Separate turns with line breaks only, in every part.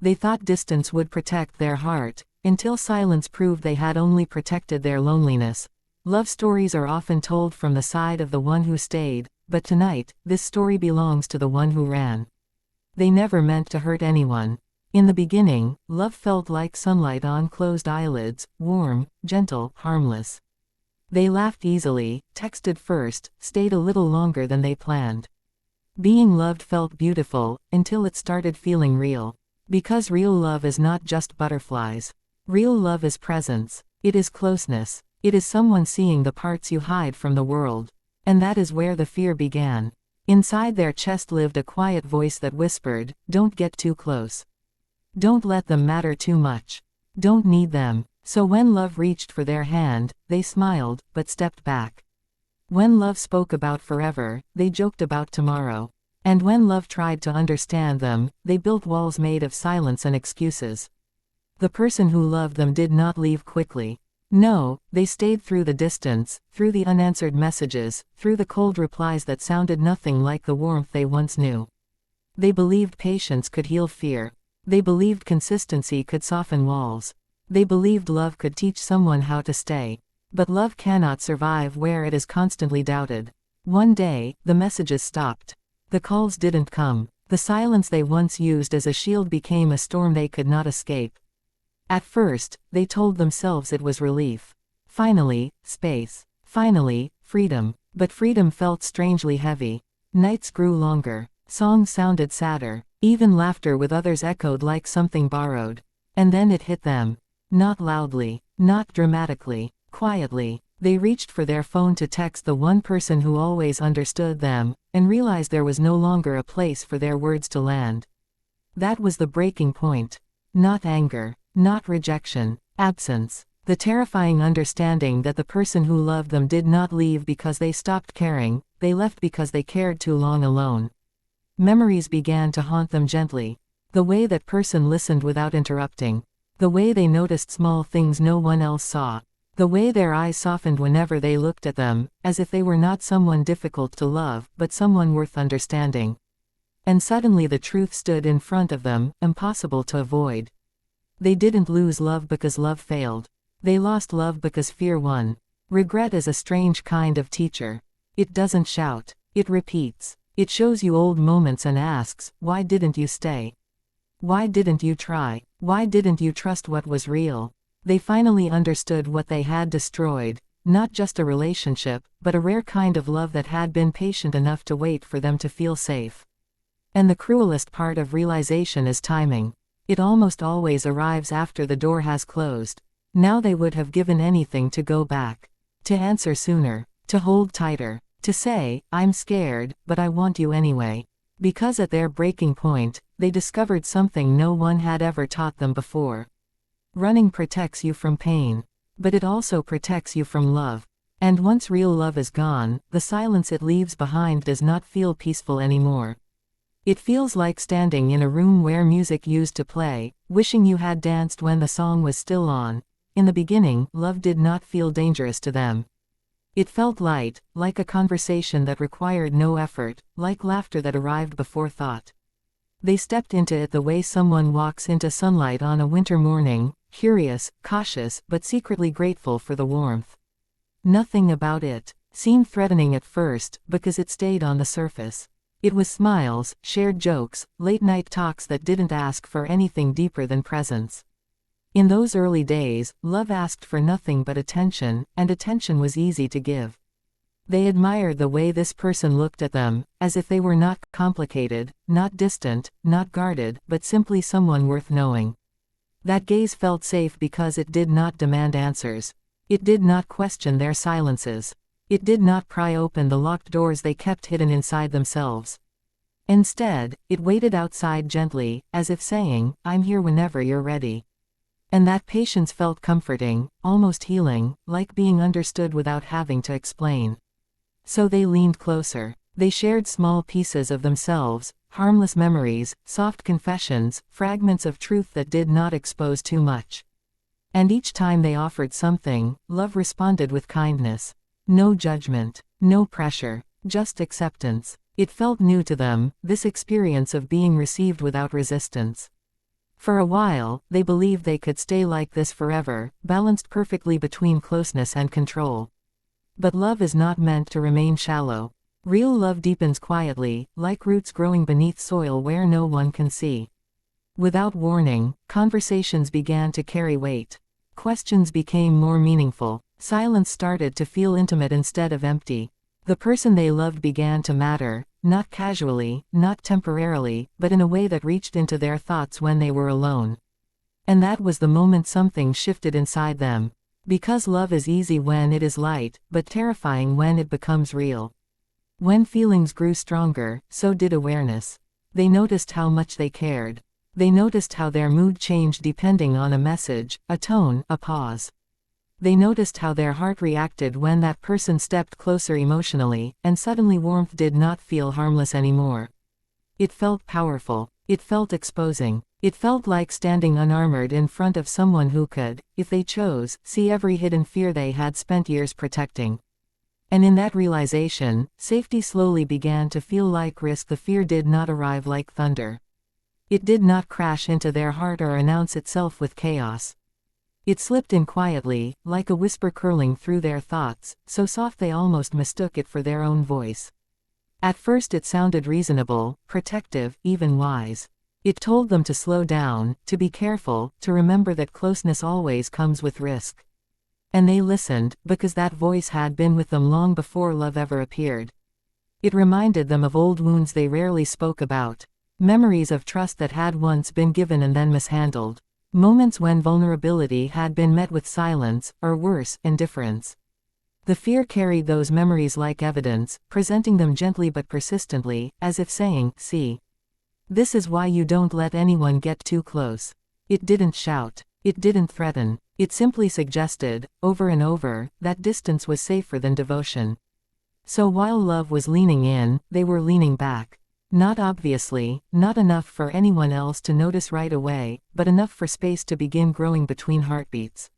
They thought distance would protect their heart, until silence proved they had only protected their loneliness. Love stories are often told from the side of the one who stayed, but tonight, this story belongs to the one who ran. They never meant to hurt anyone. In the beginning, love felt like sunlight on closed eyelids, warm, gentle, harmless. They laughed easily, texted first, stayed a little longer than they planned. Being loved felt beautiful, until it started feeling real. Because real love is not just butterflies. Real love is presence. It is closeness. It is someone seeing the parts you hide from the world. And that is where the fear began. Inside their chest lived a quiet voice that whispered, "Don't get too close. Don't let them matter too much. Don't need them." So when love reached for their hand, they smiled, but stepped back. When love spoke about forever, they joked about tomorrow. And when love tried to understand them, they built walls made of silence and excuses. The person who loved them did not leave quickly. No, they stayed through the distance, through the unanswered messages, through the cold replies that sounded nothing like the warmth they once knew. They believed patience could heal fear. They believed consistency could soften walls. They believed love could teach someone how to stay. But love cannot survive where it is constantly doubted. One day, the messages stopped. The calls didn't come. The silence they once used as a shield became a storm they could not escape. At first, they told themselves it was relief. Finally, space. Finally, freedom. But freedom felt strangely heavy. Nights grew longer. Songs sounded sadder. Even laughter with others echoed like something borrowed. And then it hit them. Not loudly. Not dramatically. Quietly. They reached for their phone to text the one person who always understood them, and realized there was no longer a place for their words to land. That was the breaking point. Not anger. Not rejection. Absence. The terrifying understanding that the person who loved them did not leave because they stopped caring, they left because they cared too long alone. Memories began to haunt them gently. The way that person listened without interrupting. The way they noticed small things no one else saw. The way their eyes softened whenever they looked at them, as if they were not someone difficult to love, but someone worth understanding. And suddenly the truth stood in front of them, impossible to avoid. They didn't lose love because love failed. They lost love because fear won. Regret is a strange kind of teacher. It doesn't shout. It repeats. It shows you old moments and asks, why didn't you stay? Why didn't you try? Why didn't you trust what was real? They finally understood what they had destroyed, not just a relationship, but a rare kind of love that had been patient enough to wait for them to feel safe. And the cruelest part of realization is timing. It almost always arrives after the door has closed. Now they would have given anything to go back. To answer sooner. To hold tighter. To say, I'm scared, but I want you anyway. Because at their breaking point, they discovered something no one had ever taught them before. Running protects you from pain. But it also protects you from love. And once real love is gone, the silence it leaves behind does not feel peaceful anymore. It feels like standing in a room where music used to play, wishing you had danced when the song was still on. In the beginning, love did not feel dangerous to them. It felt light, like a conversation that required no effort, like laughter that arrived before thought. They stepped into it the way someone walks into sunlight on a winter morning, curious, cautious, but secretly grateful for the warmth. Nothing about it seemed threatening at first, because it stayed on the surface. It was smiles, shared jokes, late-night talks that didn't ask for anything deeper than presence. In those early days, love asked for nothing but attention, and attention was easy to give. They admired the way this person looked at them, as if they were not complicated, not distant, not guarded, but simply someone worth knowing. That gaze felt safe because it did not demand answers. It did not question their silences. It did not pry open the locked doors they kept hidden inside themselves. Instead, it waited outside gently, as if saying, I'm here whenever you're ready. And that patience felt comforting, almost healing, like being understood without having to explain. So they leaned closer. They shared small pieces of themselves, harmless memories, soft confessions, fragments of truth that did not expose too much. And each time they offered something, love responded with kindness. No judgment, no pressure, just acceptance. It felt new to them, this experience of being received without resistance. For a while, they believed they could stay like this forever, balanced perfectly between closeness and control. But love is not meant to remain shallow. Real love deepens quietly, like roots growing beneath soil where no one can see. Without warning, conversations began to carry weight. Questions became more meaningful. Silence started to feel intimate instead of empty. The person they loved began to matter, not casually, not temporarily, but in a way that reached into their thoughts when they were alone. And that was the moment something shifted inside them. Because love is easy when it is light, but terrifying when it becomes real. When feelings grew stronger, so did awareness. They noticed how much they cared. They noticed how their mood changed depending on a message, a tone, a pause. They noticed how their heart reacted when that person stepped closer emotionally, and suddenly warmth did not feel harmless anymore. It felt powerful. It felt exposing. It felt like standing unarmored in front of someone who could, if they chose, see every hidden fear they had spent years protecting. And in that realization, safety slowly began to feel like risk. The fear did not arrive like thunder. It did not crash into their heart or announce itself with chaos. It slipped in quietly, like a whisper curling through their thoughts, so soft they almost mistook it for their own voice. At first it sounded reasonable, protective, even wise. It told them to slow down, to be careful, to remember that closeness always comes with risk. And they listened, because that voice had been with them long before love ever appeared. It reminded them of old wounds they rarely spoke about. Memories of trust that had once been given and then mishandled. Moments when vulnerability had been met with silence, or worse, indifference. The fear carried those memories like evidence, presenting them gently but persistently, as if saying, "See. This is why you don't let anyone get too close." It didn't shout. It didn't threaten. It simply suggested, over and over, that distance was safer than devotion. So while love was leaning in, they were leaning back. Not obviously, not enough for anyone else to notice right away, but enough for space to begin growing between heartbeats.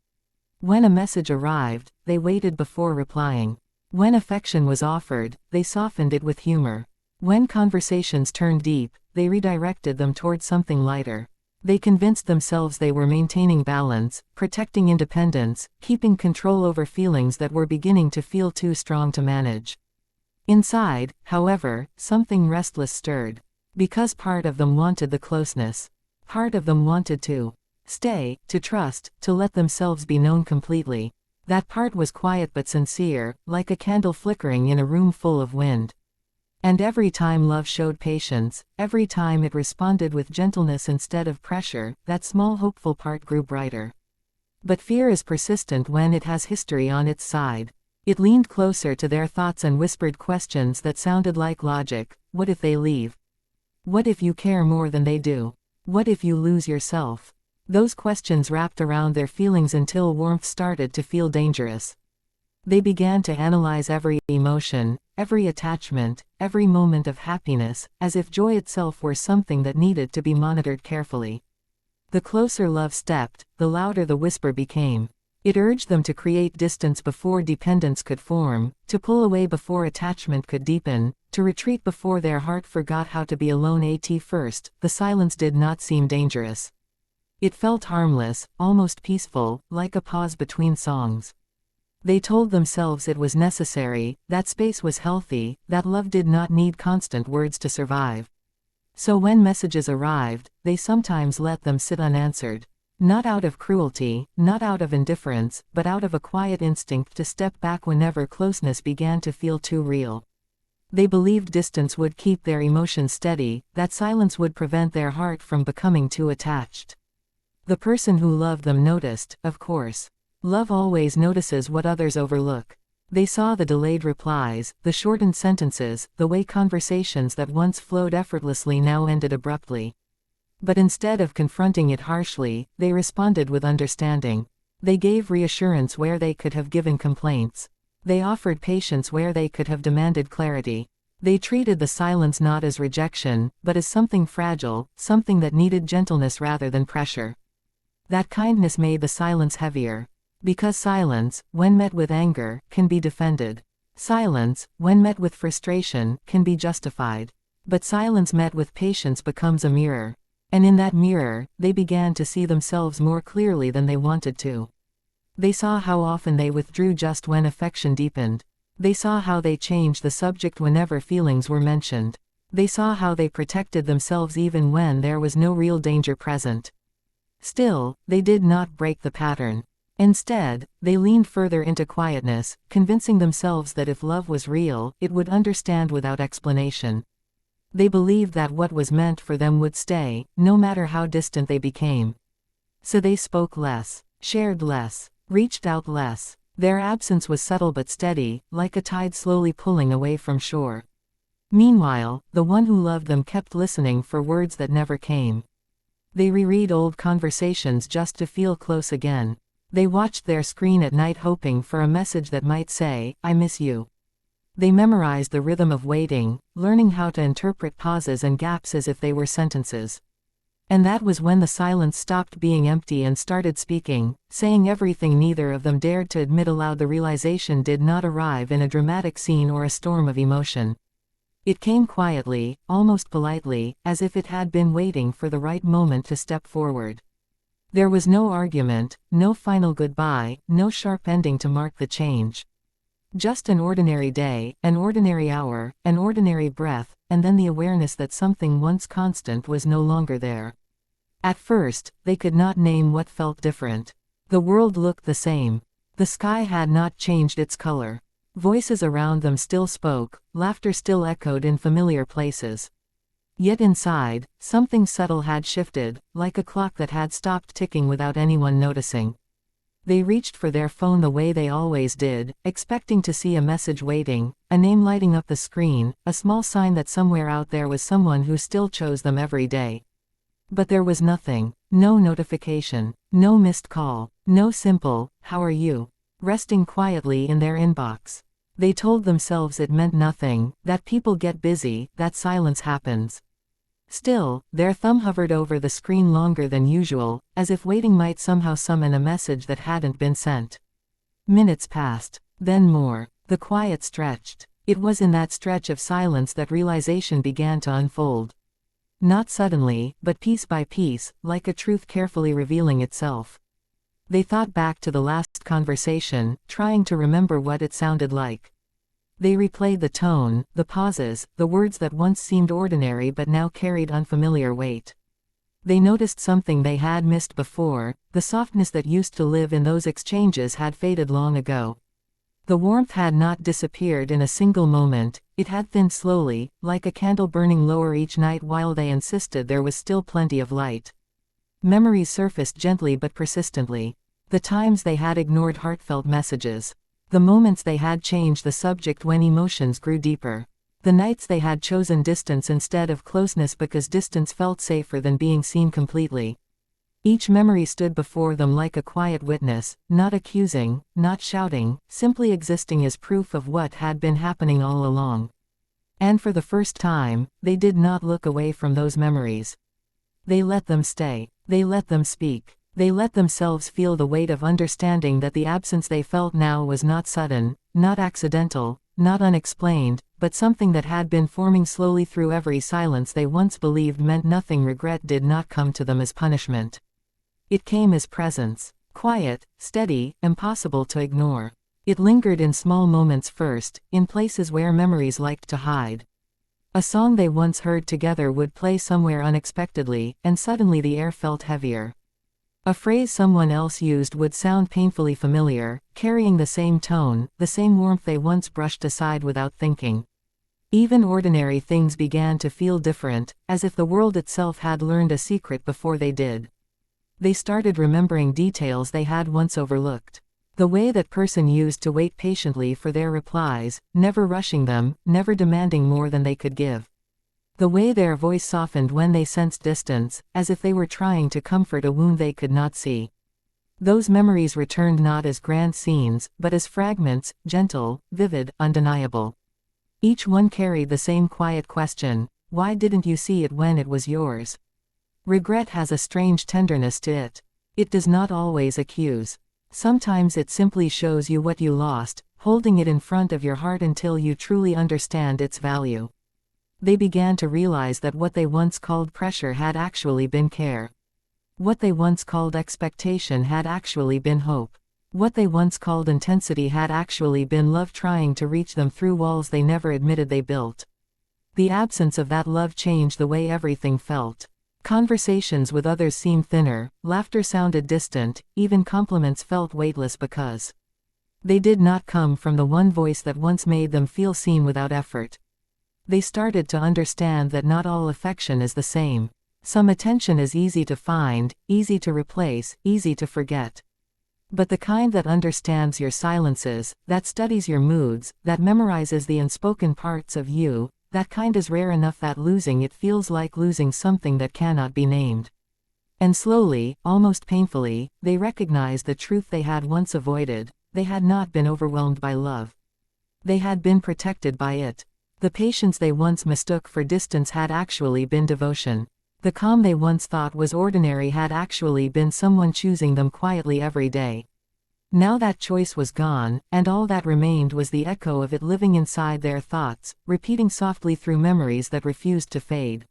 When a message arrived, they waited before replying. When affection was offered, they softened it with humor. When conversations turned deep, they redirected them toward something lighter. They convinced themselves they were maintaining balance, protecting independence, keeping control over feelings that were beginning to feel too strong to manage. Inside, however, something restless stirred. Because part of them wanted the closeness. Part of them wanted to stay, to trust, to let themselves be known completely. That part was quiet but sincere, like a candle flickering in a room full of wind. And every time love showed patience, every time it responded with gentleness instead of pressure, that small hopeful part grew brighter. But fear is persistent when it has history on its side. It leaned closer to their thoughts and whispered questions that sounded like logic. What if they leave? What if you care more than they do? What if you lose yourself? Those questions wrapped around their feelings until warmth started to feel dangerous. They began to analyze every emotion, every attachment, every moment of happiness, as if joy itself were something that needed to be monitored carefully. The closer love stepped, the louder the whisper became. It urged them to create distance before dependence could form, to pull away before attachment could deepen, to retreat before their heart forgot how to be alone. At first, the silence did not seem dangerous. It felt harmless, almost peaceful, like a pause between songs. They told themselves it was necessary, that space was healthy, that love did not need constant words to survive. So when messages arrived, they sometimes let them sit unanswered. Not out of cruelty, not out of indifference, but out of a quiet instinct to step back whenever closeness began to feel too real. They believed distance would keep their emotions steady, that silence would prevent their heart from becoming too attached. The person who loved them noticed, of course. Love always notices what others overlook. They saw the delayed replies, the shortened sentences, the way conversations that once flowed effortlessly now ended abruptly. But instead of confronting it harshly, they responded with understanding. They gave reassurance where they could have given complaints. They offered patience where they could have demanded clarity. They treated the silence not as rejection, but as something fragile, something that needed gentleness rather than pressure. That kindness made the silence heavier. Because silence, when met with anger, can be defended. Silence, when met with frustration, can be justified. But silence met with patience becomes a mirror. And in that mirror, they began to see themselves more clearly than they wanted to. They saw how often they withdrew just when affection deepened. They saw how they changed the subject whenever feelings were mentioned. They saw how they protected themselves even when there was no real danger present. Still, they did not break the pattern. Instead, they leaned further into quietness, convincing themselves that if love was real, it would understand without explanation. They believed that what was meant for them would stay, no matter how distant they became. So they spoke less, shared less, reached out less. Their absence was subtle but steady, like a tide slowly pulling away from shore. Meanwhile, the one who loved them kept listening for words that never came. They reread old conversations just to feel close again. They watched their screen at night hoping for a message that might say, "I miss you." They memorized the rhythm of waiting, learning how to interpret pauses and gaps as if they were sentences. And that was when the silence stopped being empty and started speaking, saying everything neither of them dared to admit aloud. The realization did not arrive in a dramatic scene or a storm of emotion. It came quietly, almost politely, as if it had been waiting for the right moment to step forward. There was no argument, no final goodbye, no sharp ending to mark the change. Just an ordinary day, an ordinary hour, an ordinary breath, and then the awareness that something once constant was no longer there. At first, they could not name what felt different. The world looked the same. The sky had not changed its color. Voices around them still spoke, laughter still echoed in familiar places. Yet inside, something subtle had shifted, like a clock that had stopped ticking without anyone noticing. They reached for their phone the way they always did, expecting to see a message waiting, a name lighting up the screen, a small sign that somewhere out there was someone who still chose them every day. But there was nothing, no notification, no missed call, no simple, "How are you?" resting quietly in their inbox. They told themselves it meant nothing, that people get busy, that silence happens. Still, their thumb hovered over the screen longer than usual, as if waiting might somehow summon a message that hadn't been sent. Minutes passed, then more. The quiet stretched. It was in that stretch of silence that realization began to unfold. Not suddenly, but piece by piece, like a truth carefully revealing itself. They thought back to the last conversation, trying to remember what it sounded like. They replayed the tone, the pauses, the words that once seemed ordinary but now carried unfamiliar weight. They noticed something they had missed before. The softness that used to live in those exchanges had faded long ago. The warmth had not disappeared in a single moment, it had thinned slowly, like a candle burning lower each night while they insisted there was still plenty of light. Memories surfaced gently but persistently. The times they had ignored heartfelt messages. The moments they had changed the subject when emotions grew deeper. The nights they had chosen distance instead of closeness because distance felt safer than being seen completely. Each memory stood before them like a quiet witness, not accusing, not shouting, simply existing as proof of what had been happening all along. And for the first time, they did not look away from those memories. They let them stay. They let them speak. They let themselves feel the weight of understanding that the absence they felt now was not sudden, not accidental, not unexplained, but something that had been forming slowly through every silence they once believed meant nothing. Regret did not come to them as punishment. It came as presence, quiet, steady, impossible to ignore. It lingered in small moments first, in places where memories liked to hide. A song they once heard together would play somewhere unexpectedly, and suddenly the air felt heavier. A phrase someone else used would sound painfully familiar, carrying the same tone, the same warmth they once brushed aside without thinking. Even ordinary things began to feel different, as if the world itself had learned a secret before they did. They started remembering details they had once overlooked. The way that person used to wait patiently for their replies, never rushing them, never demanding more than they could give. The way their voice softened when they sensed distance, as if they were trying to comfort a wound they could not see. Those memories returned not as grand scenes, but as fragments, gentle, vivid, undeniable. Each one carried the same quiet question: why didn't you see it when it was yours? Regret has a strange tenderness to it. It does not always accuse. Sometimes it simply shows you what you lost, holding it in front of your heart until you truly understand its value. They began to realize that what they once called pressure had actually been care. What they once called expectation had actually been hope. What they once called intensity had actually been love trying to reach them through walls they never admitted they built. The absence of that love changed the way everything felt. Conversations with others seemed thinner, laughter sounded distant, even compliments felt weightless because they did not come from the one voice that once made them feel seen without effort. They started to understand that not all affection is the same. Some attention is easy to find, easy to replace, easy to forget. But the kind that understands your silences, that studies your moods, that memorizes the unspoken parts of you, that kind is rare enough that losing it feels like losing something that cannot be named. And slowly, almost painfully, they recognized the truth they had once avoided. They had not been overwhelmed by love. They had been protected by it. The patience they once mistook for distance had actually been devotion. The calm they once thought was ordinary had actually been someone choosing them quietly every day. Now that choice was gone, and all that remained was the echo of it living inside their thoughts, repeating softly through memories that refused to fade.